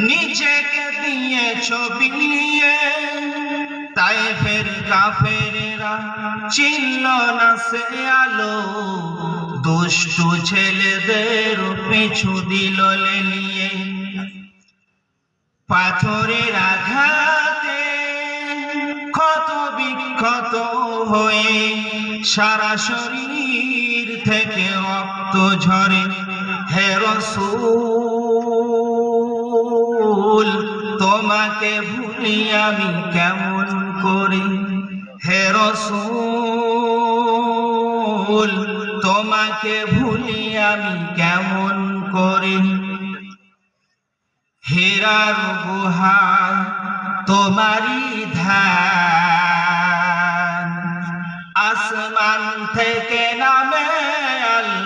নিজেকে দিয়ে ছবি নিয়ে তায়েফের কাফেরেরা চিনল না সে আলো, দুষ্টু ছেলেদের পিছু দিল লেলিয়ে। পাথরের আঘাতে ক্ষত বিক্ষত হয়ে সারা শরীর থেকে রক্ত ঝরে। হে রাসূল তোমাকে ভুলি আমি কেমন করে, হে রাসূল তোমাকে ভুলি আমি কেমন করে। হেরার গুহা তোমারি ধ্যান, আসমান থেকে নামে